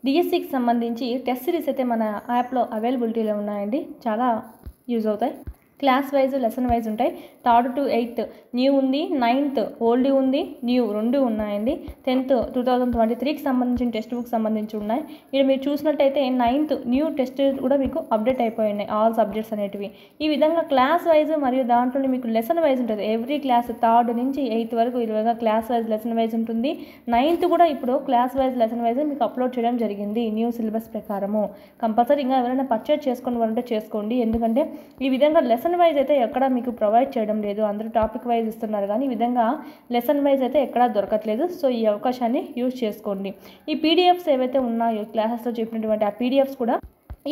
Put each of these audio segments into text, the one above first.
డిఎస్సికి సంబంధించి test series అయితే మన యాప్లో అవైలబిలిటీలో ఉన్నాయండి. చాలా యూజ్ అవుతాయి. క్లాస్ వైజ్ లెసన్ వైజ్ ఉంటాయి. 3rd to 8th న్యూ ఉంది, 9th ఓల్డ్ ఉంది, న్యూ రెండు ఉన్నాయండి. 10th 2023కి సంబంధించిన టెక్స్ట్ బుక్ సంబంధించి ఉన్నాయి. ఇక్కడ మీరు చూసినట్టయితే 9th న్యూ టెస్ట్ కూడా మీకు అప్డేట్ అయిపోయి ఉన్నాయి, ఆల్ సబ్జెక్ట్స్ అనేటివి. ఈ విధంగా క్లాస్ వైజ్ మరియు దాంట్లోనే మీకు లెసన్ వైజ్ ఉంటుంది. ఎవ్రీ క్లాస్ 3rd నుంచి 8th వరకు ఈ విధంగా క్లాస్ వైజ్ లెసన్ వైజ్ ఉంటుంది. 9th కూడా ఇప్పుడు క్లాస్ వైజ్ లెసన్ వైజ్ మీకు అప్లోడ్ చేయడం జరిగింది న్యూ సిలబస్ ప్రకారము. కంపల్సరీ ఇంకా ఎవరైనా పర్చేజ్ చేసుకోవాలంటే చేసుకోండి. ఎందుకంటే ఈ విధంగా లెసన్ వైజ్ అయితే ఎక్కడ మీకు ప్రొవైడ్ చేయడం లేదు. అందరూ టాపిక్ వైజ్ ఇస్తున్నారు కానీ ఈ విధంగా లెసన్ వైజ్ అయితే ఎక్కడా దొరకట్లేదు. సో ఈ అవకాశాన్ని యూజ్ చేసుకోండి. ఈ పీడిఎఫ్స్ ఏవైతే ఉన్నాయో క్లాసెస్లో చెప్పినటువంటి ఆ పీడిఎఫ్స్ కూడా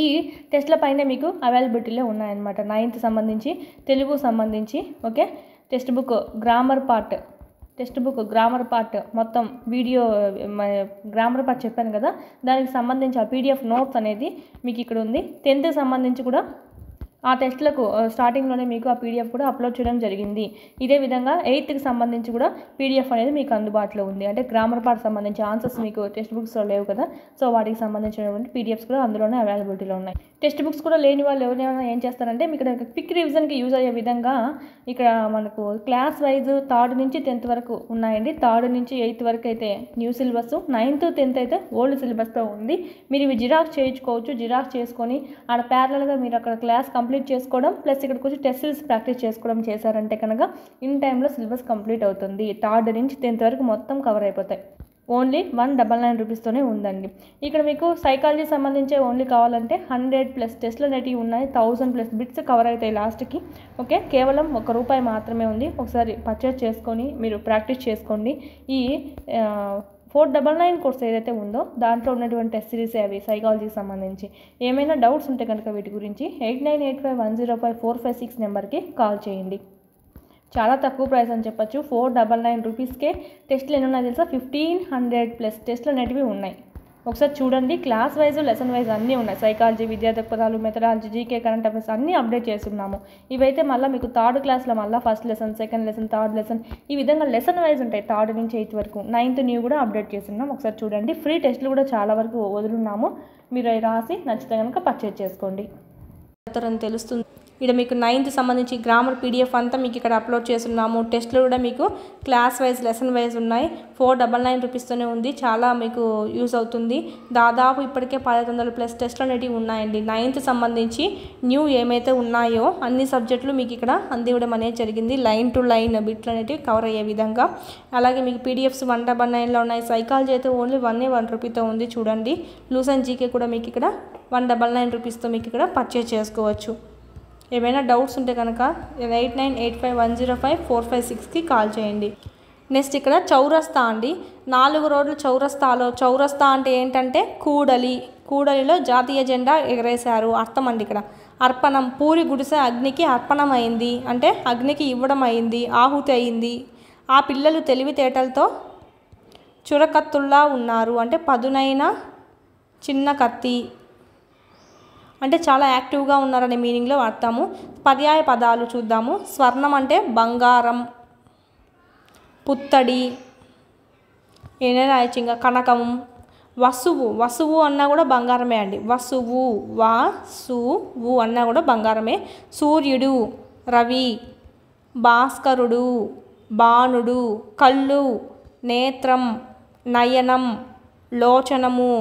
ఈ టెస్ట్ల పైనే మీకు అవైలబిలిటీలో ఉన్నాయన్నమాట. 9th సంబంధించి, తెలుగు సంబంధించి, okay, text book grammar part మొత్తం వీడియో గ్రామర్ పార్ట్ చెప్పాను కదా, దానికి సంబంధించి ఆ పీడిఎఫ్ నోట్స్ అనేది మీకు ఇక్కడ ఉంది. 10th సంబంధించి కూడా ఆ టెస్ట్లకు స్టార్టింగ్లోనే మీకు ఆ పీడిఎఫ్ కూడా అప్లోడ్ చేయడం జరిగింది. ఇదే విధంగా 8th సంబంధించి కూడా పీడిఎఫ్ అనేది మీకు అందుబాటులో ఉంది. అంటే గ్రామర్ పార్ట్ సంబంధించి ఆన్సర్స్ మీకు టెక్స్ట్ బుక్స్లో లేవు కదా, సో వాటికి సంబంధించినటువంటి పీడిఎఫ్స్ కూడా అందులోనే అవైలబిలిటీలో ఉన్నాయి. టెక్స్ట్ బుక్స్ కూడా లేని వాళ్ళు ఎవరైనా ఏం చేస్తారంటే ఇక్కడ క్విక్ రివిజన్కి యూజ్ అయ్యే విధంగా ఇక్కడ మనకు క్లాస్ వైజ్ 3rd నుంచి 10th వరకు ఉన్నాయండి. 3rd నుంచి 8th వరకు అయితే న్యూ సిలబస్, 9th 10th అయితే ఓల్డ్ సిలబస్తో ఉంది. మీరు ఇవి జిరాక్స్ చేయించుకోవచ్చు. జిరాక్స్ చేసుకొని ఆడ ప్యారలల్గా మీరు అక్కడ క్లాస్ కంప్లీట్ చేసుకోవడం ప్లస్ ఇక్కడికి వచ్చి టెస్ట్ సిరీస్ ప్రాక్టీస్ చేసుకోవడం చేశారంటే కనుక ఇన్ టైంలో సిలబస్ కంప్లీట్ అవుతుంది. 3rd నుంచి 10th వరకు మొత్తం కవర్ అయిపోతాయి. ఓన్లీ 199 రూపీస్తోనే ఉందండి. ఇక్కడ మీకు సైకాలజీ సంబంధించి ఓన్లీ కావాలంటే 100+ టెస్ట్లు అనేటివి ఉన్నాయి. 1000+ బిట్స్ కవర్ అవుతాయి లాస్ట్కి. ఓకే, కేవలం ₹1 మాత్రమే ఉంది. ఒకసారి పర్చేస్ చేసుకొని మీరు ప్రాక్టీస్ చేసుకోండి. ఈ 499 కోర్స్ ఏదైతే ఉందో దాంట్లో ఉన్నటువంటి టెస్ట్ సిరీస్ అవి సైకాలజీకి సంబంధించి. ఏమైనా డౌట్స్ ఉంటే కనుక వీటి గురించి 8985105456 నెంబర్కి కాల్ చేయండి. చాలా తక్కువ ప్రైస్ అని చెప్పచ్చు. 499 రూపీస్కే టెస్ట్లు ఎన్ని ఉన్నాయి తెలుసా? 1500+ టెస్ట్లు అనేటివి ఉన్నాయి. ఒకసారి చూడండి. క్లాస్ వైజ్ లెసన్ వైజ్ అన్నీ ఉన్నాయి. సైకాలజీ, విద్యా దృక్పథాలు, మెథడాలజీ, జీకే, కరెంట్ అఫైర్స్ అన్నీ అప్డేట్ చేస్తున్నాము. ఇవైతే మళ్ళీ మీకు 3rd క్లాస్లో మళ్ళీ 1st lesson, 2nd lesson, 3rd lesson ఈ విధంగా లెసన్ వైజ్ ఉంటాయి. 3rd నుంచి 8th వరకు. 9th న్యూ కూడా అప్డేట్ చేస్తున్నాం. ఒకసారి చూడండి. ఫ్రీ టెస్ట్లు కూడా చాలా వరకు వదులున్నాము. మీరు రాసి నచ్చితే కనుక పర్చేజ్ చేసుకోండి. తెలుస్తుంది. ఇక్కడ మీకు 9th సంబంధించి గ్రామర్ పీడిఎఫ్ అంతా మీకు ఇక్కడ అప్లోడ్ చేస్తున్నాము. టెస్ట్లు కూడా మీకు క్లాస్ వైజ్ లెసన్ వైజ్ ఉన్నాయి. 499 రూపీస్తోనే ఉంది. చాలా మీకు యూజ్ అవుతుంది. దాదాపు ఇప్పటికే 1500+ టెస్ట్లు అనేటివి ఉన్నాయండి. 9th సంబంధించి న్యూ ఏమైతే ఉన్నాయో అన్ని సబ్జెక్టులు మీకు ఇక్కడ అందివ్వడం అనేది జరిగింది. లైన్ టు లైన్ బిట్లు అనేటివి కవర్ అయ్యే విధంగా. అలాగే మీకు పీడిఎఫ్స్ 199లో ఉన్నాయి. సైకాలజీ అయితే ఓన్లీ 1 రూపీతో ఉంది. చూడండి. లూస్ అండ్ జీకే కూడా మీకు ఇక్కడ 199 రూపీస్తో మీకు ఇక్కడ పర్చేజ్ చేసుకోవచ్చు. ఏమైనా డౌట్స్ ఉంటే కనుక 8985105456కి కాల్ చేయండి. నెక్స్ట్ ఇక్కడ చౌరస్తా అండి. 4 రోడ్ల చౌరస్తాలో, చౌరస్తా అంటే ఏంటంటే కూడలిలో జాతీయ జెండా ఎగరేశారు అర్థం అండి. ఇక్కడ అర్పణం, పూరి గుడిసె అగ్నికి అర్పణం అయింది అంటే అగ్నికి ఇవ్వడం అయింది, ఆహుతి అయింది. ఆ పిల్లలు తెలివితేటలతో చురకత్తుల్లా ఉన్నారు అంటే పదునైన చిన్న కత్తి అంటే చాలా యాక్టివ్గా ఉన్నారనే మీనింగ్లో వాడతాము. పర్యాయ పదాలు చూద్దాము. స్వర్ణం అంటే బంగారం, పుత్తడి, ఏనాచింగా కనకం. వసువు అన్నా కూడా బంగారమే అండి. వసువు అన్నా కూడా బంగారమే. సూర్యుడు, రవి, భాస్కరుడు, బాణుడు, కళ్ళు, నేత్రం, నయనం, లోచనము,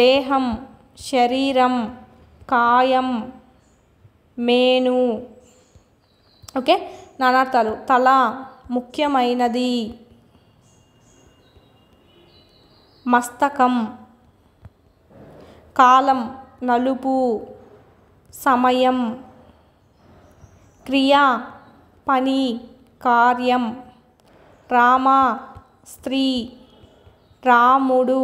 దేహం, శరీరం, కాయం, మేను. ఓకే, నానార్థాలు. తల, ముఖ్యమైనది, మస్తకం, కాలం, నలుపు, సమయం, క్రియ, పని, కార్యం, రామ, స్త్రీ, రాముడు.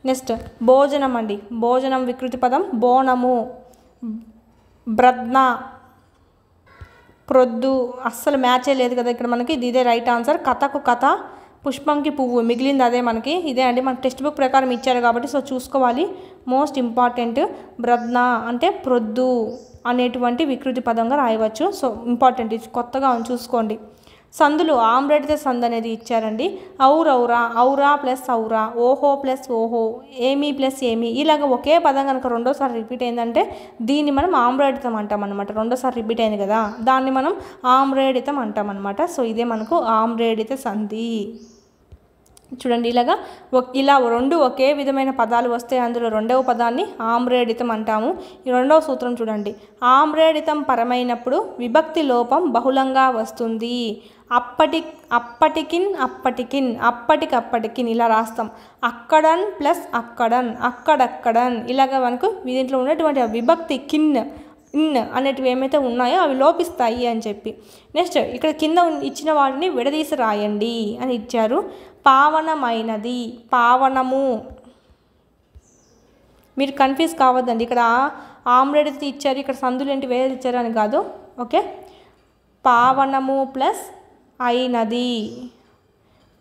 నెక్స్ట్ భోజనం అండి. భోజనం వికృతి పదం బోనము. బ్రద్న, ప్రొద్దు అస్సలు మ్యాచే లేదు కదా ఇక్కడ మనకి. ఇదే రైట్ ఆన్సర్. కథకు కథ, పుష్పంకి పువ్వు, మిగిలింది అదే మనకి. ఇదే అండి మనకి టెక్స్ట్ బుక్ ప్రకారం ఇచ్చారు కాబట్టి సో చూసుకోవాలి. మోస్ట్ ఇంపార్టెంట్ బ్రద్న అంటే ప్రొద్దు అనేటువంటి వికృతి పదంగా రాయవచ్చు. సో ఇంపార్టెంట్, ఇది కొత్తగా చూసుకోండి. సందులు ఆమ్రేడిత సందు అనేది ఇచ్చారండి. ఔరౌరా, ఔరా ప్లస్ ఔరా, ఓహో ప్లస్ ఓహో, ఏమి ప్లస్ ఏమి, ఇలాగ ఒకే పదం కనుక రెండోసారి రిపీట్ అయిందంటే దీన్ని మనం ఆమ్రేడితం అంటాం అనమాట. రెండోసారి రిపీట్ అయింది కదా, దాన్ని మనం ఆమ్రేడితం అంటాం అనమాట. సో ఇదే మనకు ఆమ్రేడిత సంధి. చూడండి, ఇలా రెండు ఒకే విధమైన పదాలు వస్తే అందులో రెండవ పదాన్ని ఆమ్రేడితం అంటాము. ఈ రెండవ సూత్రం చూడండి, ఆమ్రేడితం పరమైనప్పుడు విభక్తి లోపం బహుళంగా వస్తుంది. అప్పటికిన్, అప్పటికప్పటికిన్ ఇలా రాస్తాం. అక్కడన్ ప్లస్ అక్కడన్, అక్కడక్కడన్, ఇలాగ మనకు దీంట్లో ఉన్నటువంటి విభక్తి కిన్, ఇన్ అనేటివి ఏమైతే ఉన్నాయో అవి లోపిస్తాయి అని చెప్పి. నెక్స్ట్ ఇక్కడ కింద ఇచ్చిన వాటిని విడదీసి రాయండి అని ఇచ్చారు. పావనమైనది, పావనము, మీరు కన్ఫ్యూజ్ కావద్దండి. ఇక్కడ ఆమ్రేడిత ఇచ్చారు, ఇక్కడ సందులు ఏంటి వేరేది ఇచ్చారు అని కాదు. ఓకే, పావనము ప్లస్ అయినది,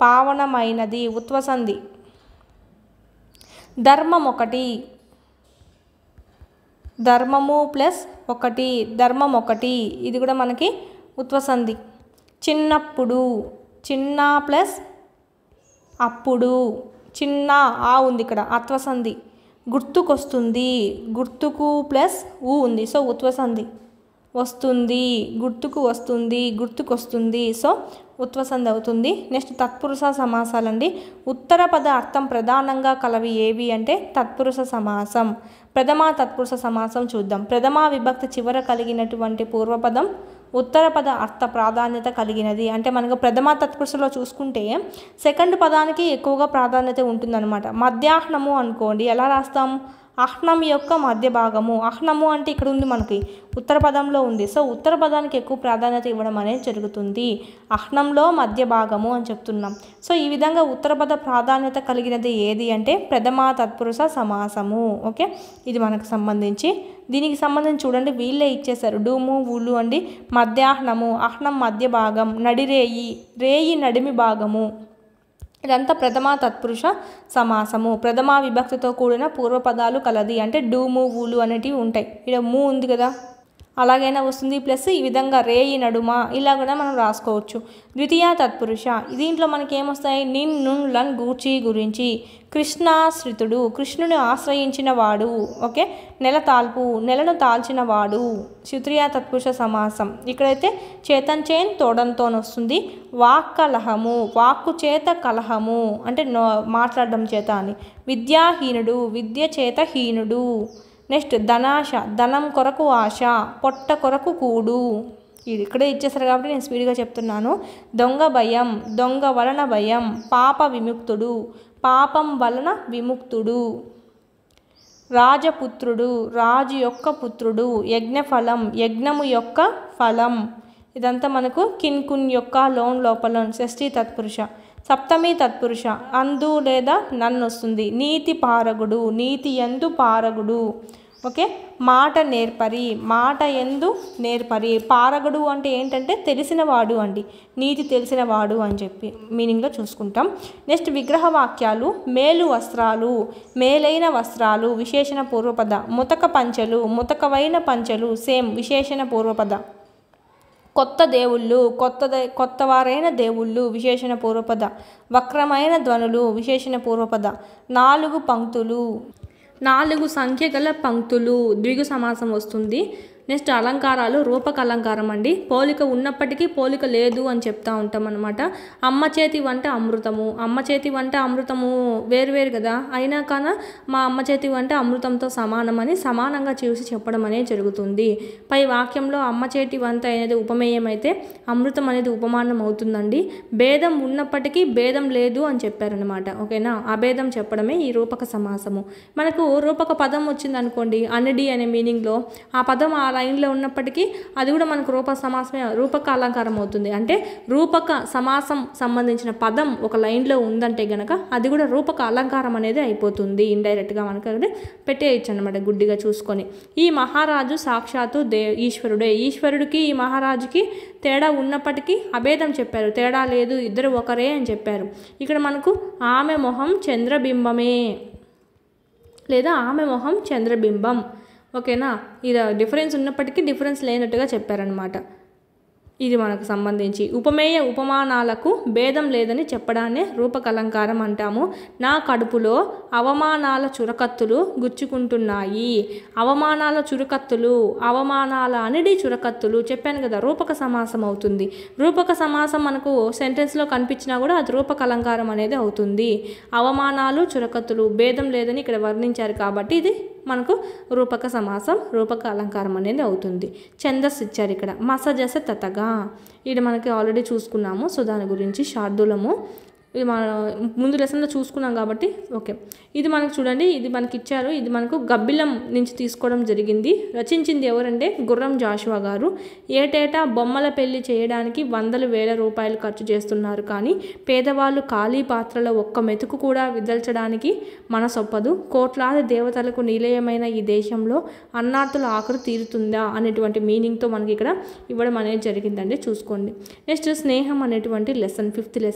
పావనమైనది ఉత్వసంధి. ధర్మం ఒకటి, ధర్మము ప్లస్ ఒకటి, ధర్మం ఒకటి, ఇది కూడా మనకి ఉత్వసంధి. చిన్నప్పుడు, చిన్న ప్లస్ అప్పుడు, చిన్న ఆ ఉంది ఇక్కడ అత్వసంధి. గుర్తుకొస్తుంది, గుర్తుకు ప్లస్ ఊ ఉంది, సో ఉత్వసంధి. వస్తుంది, గుర్తుకు వస్తుంది, గుర్తుకొస్తుంది, సో ఉత్వసంధి అవుతుంది. నెక్స్ట్ తత్పురుష సమాసాలండి. ఉత్తర పద అర్థం ప్రధానంగా కలవి ఏవి అంటే తత్పురుష సమాసం. ప్రథమా తత్పురుష సమాసం చూద్దాం. ప్రథమా విభక్తి చివర కలిగినటువంటి పూర్వపదం ఉత్తర పద అర్థ ప్రాధాన్యత కలిగినది. అంటే మనకు ప్రథమా తత్పురుషలో చూసుకుంటే సెకండ్ పదానికి ఎక్కువగా ప్రాధాన్యత ఉంటుందన్నమాట. మధ్యాహ్నము అనుకోండి, ఎలా రాస్తాం? అహ్నం యొక్క మధ్య భాగము. అహ్నము అంటే ఇక్కడ ఉంది, మనకి ఉత్తర పదంలో ఉంది, సో ఉత్తర పదానికి ఎక్కువ ప్రాధాన్యత ఇవ్వడం అనేది జరుగుతుంది. అహ్నంలో మధ్య భాగము అని చెప్తున్నాం. సో ఈ విధంగా ఉత్తర పద ప్రాధాన్యత కలిగినది ఏది అంటే ప్రథమా తత్పురుష సమాసము. ఓకే, ఇది మనకు సంబంధించి. దీనికి సంబంధించి చూడండి, వీళ్ళే ఇచ్చేశారు. డూము ఊలు అండి. మధ్యాహ్నము, అహ్నం మధ్య భాగం, నడిరేయి, రేయి నడిమి భాగము, ఇదంతా ప్రథమా తత్పురుష సమాసము. ప్రథమా విభక్తితో కూడిన పూర్వపదాలు కలది. అంటే డూము ఊలు అనేటివి ఉంటాయి. ఇక్కడ మూ ఉంది కదా, అలాగైనా వస్తుంది, ప్లస్ ఈ విధంగా రేయి నడుమ ఇలా కూడా మనం రాసుకోవచ్చు. ద్వితీయ తత్పురుష, దీంట్లో మనకి ఏమొస్తాయి? నిన్, నున్, లన్ గూర్చి గురించి. కృష్ణాశ్రితుడు, కృష్ణుని ఆశ్రయించిన వాడు. ఓకే, నెల తాల్పు, నెలను తాల్చిన వాడు. తృతీయ తత్పురుష సమాసం. ఇక్కడైతే చేతన్ చేన్ తోడంతోని వస్తుంది. వాక్కలహము, వాక్కు చేత కలహము అంటే మాట్లాడడం చేత అని. విద్యాహీనుడు, విద్య చేత హీనుడు. నెక్స్ట్ ధనాశ, ధనం కొరకు ఆశ, పొట్ట కొరకు కూడు. ఇది ఇక్కడే ఇచ్చేసారు కాబట్టి నేను స్పీడ్గా చెప్తున్నాను. దొంగ భయం, దొంగ వలన భయం. పాప విముక్తుడు, పాపం వలన విముక్తుడు. రాజపుత్రుడు, రాజు యొక్క పుత్రుడు. యజ్ఞఫలం, యజ్ఞము యొక్క ఫలం. ఇదంతా మనకు కిన్ కున్ యొక్క లోన్ లోపల షష్ఠీ తత్పురుష. సప్తమి తత్పురుష, అందు లేదా నన్ను వస్తుంది. నీతి పారగుడు, నీతి యందు పారగుడు. ఓకే, మాట నేర్పరి, మాట యందు నేర్పరి. పారగుడు అంటే ఏంటంటే తెలిసినవాడు అండి, నీతి తెలిసినవాడు అని చెప్పి మీనింగ్లో చూసుకుంటాం. నెక్స్ట్ విగ్రహ వాక్యాలు. మేలు వస్త్రాలు, మేలైన వస్త్రాలు విశేషణ పూర్వపద. ముతక పంచెలు, ముతకవైన పంచెలు సేమ్ విశేషణ పూర్వపద. కొత్త దేవుళ్ళు, కొత్తవారైన దేవుళ్ళు విశేషణ పూర్వపద. వక్రమైన ధ్వనులు విశేషణ పూర్వపద. 4 పంక్తులు, 4 సంఖ్య గల పంక్తులు ద్విగు సమాసం వస్తుంది. నెక్స్ట్ అలంకారాలు. రూపక అలంకారం అండి. పోలిక ఉన్నప్పటికీ పోలిక లేదు అని చెప్తా ఉంటాం అనమాట. అమ్మ చేతి వంట అమృతము, అమ్మ చేతి వంట అమృతము వేరువేరు కదా, అయినా కానీ మా అమ్మ చేతి వంట అమృతంతో సమానమని సమానంగా చూసి చెప్పడం అనేది జరుగుతుంది. పై వాక్యంలో అమ్మ చేతి వంట అనేది ఉపమేయం అయితే అమృతం అనేది ఉపమానం అవుతుందండి. భేదం ఉన్నప్పటికీ భేదం లేదు అని చెప్పారనమాట. ఓకేనా, అభేదం చెప్పడమే ఈ రూపక సమాసము. మనకు రూపక పదం వచ్చింది అనుకోండి, అనడి అనే మీనింగ్లో ఆ పదం ఆ లైన్లో ఉన్నప్పటికీ అది కూడా మనకు రూపక సమాసమే, రూపక అలంకారం అవుతుంది. అంటే రూపక సమాసం సంబంధించిన పదం ఒక లైన్లో ఉందంటే గనక అది కూడా రూపక అలంకారం అనేది అయిపోతుంది. ఇండైరెక్ట్గా మనకు అక్కడ పెట్టేయచ్చు అనమాట గుడ్డిగా చూసుకొని. ఈ మహారాజు సాక్షాత్తు ఈశ్వరుడే. ఈశ్వరుడికి ఈ మహారాజుకి తేడా ఉన్నప్పటికీ అభేదం చెప్పారు, తేడా లేదు, ఇద్దరు ఒకరే అని చెప్పారు. ఇక్కడ మనకు ఆమె మొహం చంద్రబింబమే లేదా ఆమె మొహం చంద్రబింబం. ఓకేనా, ఇది డిఫరెన్స్ ఉన్నప్పటికీ డిఫరెన్స్ లేనట్టుగా చెప్పారనమాట. ఇది మనకు సంబంధించి ఉపమేయ ఉపమానాలకు భేదం లేదని చెప్పడాన్ని రూపకలంకారం అంటాము. నా కడుపులో అవమానాల చురకత్తులు గుచ్చుకుంటున్నాయి. అవమానాల చురకత్తులు, అవమానాల అనిడి చురకత్తులు చెప్పాను కదా, రూపక సమాసం అవుతుంది. రూపక సమాసం మనకు సెంటెన్స్లో కనిపించినా కూడా అది రూపకలంకారం అనేది అవుతుంది. అవమానాలు చురకత్తులు భేదం లేదని ఇక్కడ వర్ణించారు కాబట్టి ఇది మనకు రూపక సమాసం, రూపక అలంకారం అనేది అవుతుంది. ఛందస్సు ఇచ్చారు ఇక్కడ మసజస తతగా, ఇది మనకి ఆల్రెడీ చూసుకున్నాము. సో దాని గురించి శార్దూలము ఇది మన ముందు లెసన్లో చూసుకున్నాం కాబట్టి ఓకే. ఇది మనకు చూడండి, ఇది మనకి ఇచ్చారు. ఇది మనకు గబ్బిలం నుంచి తీసుకోవడం జరిగింది. రచించింది ఎవరంటే గుర్రం జాషువా గారు. ఏటేటా బొమ్మల పెళ్లి చేయడానికి వందల వేల రూపాయలు ఖర్చు చేస్తున్నారు, కానీ పేదవాళ్ళు ఖాళీ పాత్రలో ఒక్క మెతుకు కూడా విదల్చడానికి మనసొప్పదు. కోట్లాది దేవతలకు నిలయమైన ఈ దేశంలో అన్నార్తుల ఆఖరు తీరుతుందా అనేటువంటి మీనింగ్తో మనకి ఇక్కడ ఇవ్వడం అనేది జరిగిందండి. చూసుకోండి. నెక్స్ట్ స్నేహం అనేటువంటి లెసన్, 5th లెసన్.